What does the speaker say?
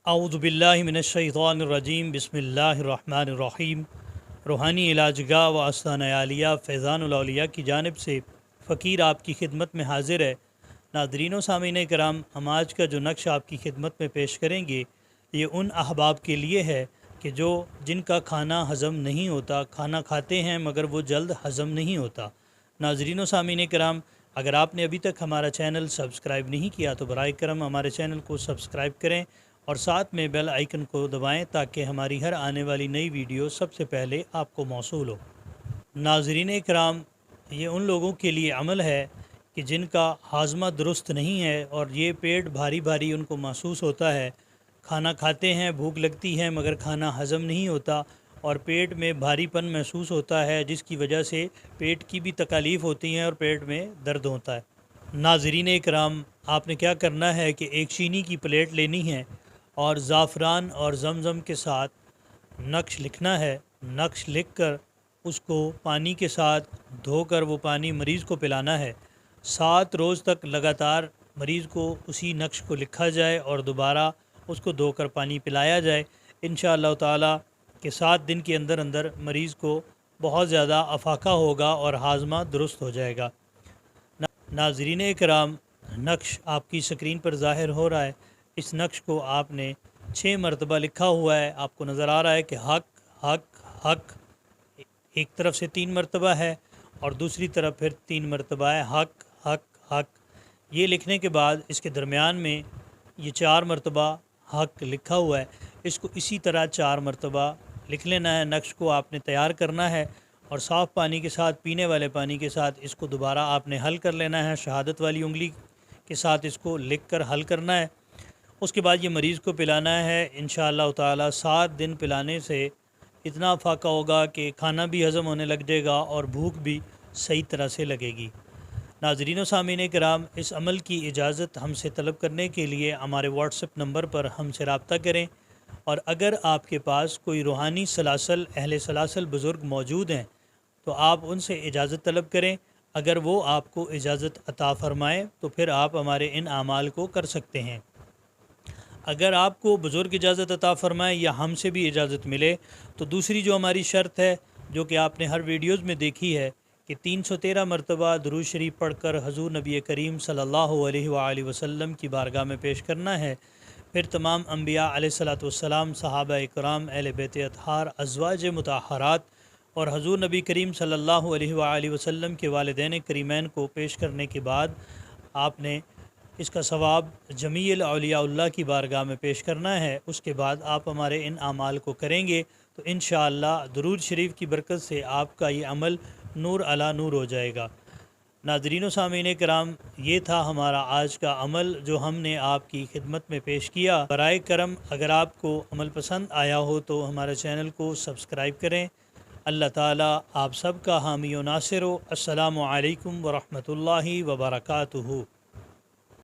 اعوذ باللہ من الشیطان الرجیم بسم اللہ الرحمن الرحیم۔ روحانی علاج گاہ و آستانہ عالیہ فیضان الاولیاء کی جانب سے فقیر آپ کی خدمت میں حاضر ہے۔ ناظرین و سامعین کرام، ہم آج کا جو نقش آپ کی خدمت میں پیش کریں گے یہ ان احباب کے لیے ہے کہ جن کا کھانا ہضم نہیں ہوتا، کھانا کھاتے ہیں مگر وہ جلد ہضم نہیں ہوتا۔ ناظرین و سامعین کرام، اگر آپ نے ابھی تک ہمارا چینل سبسکرائب نہیں کیا تو برائے کرم ہمارے چینل کو سبسکرائب کریں اور ساتھ میں بیل آئیکن کو دبائیں تاکہ ہماری ہر آنے والی نئی ویڈیو سب سے پہلے آپ کو موصول ہو۔ ناظرین کرام، یہ ان لوگوں کے لیے عمل ہے کہ جن کا ہاضمہ درست نہیں ہے اور یہ پیٹ بھاری بھاری ان کو محسوس ہوتا ہے، کھانا کھاتے ہیں، بھوک لگتی ہے مگر کھانا ہضم نہیں ہوتا اور پیٹ میں بھاری پن محسوس ہوتا ہے، جس کی وجہ سے پیٹ کی بھی تکالیف ہوتی ہیں اور پیٹ میں درد ہوتا ہے۔ ناظرین کرام، آپ نے کیا کرنا ہے کہ ایک چینی کی پلیٹ لینی ہے اور زعفران اور زمزم کے ساتھ نقش لکھنا ہے۔ نقش لکھ کر اس کو پانی کے ساتھ دھو کر وہ پانی مریض کو پلانا ہے۔ 7 روز تک لگاتار مریض کو اسی نقش کو لکھا جائے اور دوبارہ اس کو دھو کر پانی پلایا جائے۔ انشاءاللہ تعالی کہ 7 دن کے اندر اندر مریض کو بہت زیادہ افاقہ ہوگا اور ہاضمہ درست ہو جائے گا۔ ناظرین کرام، نقش آپ کی سکرین پر ظاہر ہو رہا ہے۔ اس نقش کو آپ نے 6 مرتبہ لکھا ہوا ہے، آپ کو نظر آ رہا ہے کہ حق حق حق ایک طرف سے 3 مرتبہ ہے اور دوسری طرف پھر 3 مرتبہ ہے، حق حق حق۔ یہ لکھنے کے بعد اس کے درمیان میں یہ 4 مرتبہ حق لکھا ہوا ہے، اس کو اسی طرح 4 مرتبہ لکھ لینا ہے۔ نقش کو آپ نے تیار کرنا ہے اور صاف پانی کے ساتھ، پینے والے پانی کے ساتھ اس کو دوبارہ آپ نے حل کر لینا ہے۔ شہادت والی انگلی کے ساتھ اس کو لکھ کر حل کرنا ہے۔ اس کے بعد یہ مریض کو پلانا ہے۔ انشاءاللہ تعالی 7 دن پلانے سے اتنا افاقہ ہوگا کہ کھانا بھی ہضم ہونے لگ جائے گا اور بھوک بھی صحیح طرح سے لگے گی۔ ناظرین و سامعین کرام، اس عمل کی اجازت ہم سے طلب کرنے کے لیے ہمارے واٹس ایپ نمبر پر ہم سے رابطہ کریں، اور اگر آپ کے پاس کوئی روحانی سلاسل، اہل سلاسل بزرگ موجود ہیں تو آپ ان سے اجازت طلب کریں۔ اگر وہ آپ کو اجازت عطا فرمائیں تو پھر آپ ہمارے ان اعمال کو کر سکتے ہیں۔ اگر آپ کو بزرگ اجازت عطا فرمائے یا ہم سے بھی اجازت ملے تو دوسری جو ہماری شرط ہے، جو کہ آپ نے ہر ویڈیوز میں دیکھی ہے، کہ 313 مرتبہ درود شریف پڑھ کر حضور نبی کریم صلی اللہ علیہ وآلہ وسلم کی بارگاہ میں پیش کرنا ہے۔ پھر تمام انبیاء علیہ الصلوۃ والسلام، صحابہ کرام، اہل بیت اطہار، ازواج مطہرات اور حضور نبی کریم صلی اللہ علیہ وآلہ وسلم کے والدین کریمین کو پیش کرنے کے بعد آپ نے اس کا ثواب جمیع اولیاء اللہ کی بارگاہ میں پیش کرنا ہے۔ اس کے بعد آپ ہمارے ان اعمال کو کریں گے تو انشاءاللہ درود شریف کی برکت سے آپ کا یہ عمل نور علی نور ہو جائے گا۔ ناظرین و سامعین کرام، یہ تھا ہمارا آج کا عمل جو ہم نے آپ کی خدمت میں پیش کیا۔ برائے کرم اگر آپ کو عمل پسند آیا ہو تو ہمارے چینل کو سبسکرائب کریں۔ اللہ تعالی آپ سب کا حامی و ناصر ہو۔ السلام علیکم ورحمۃ اللہ وبرکاتہ۔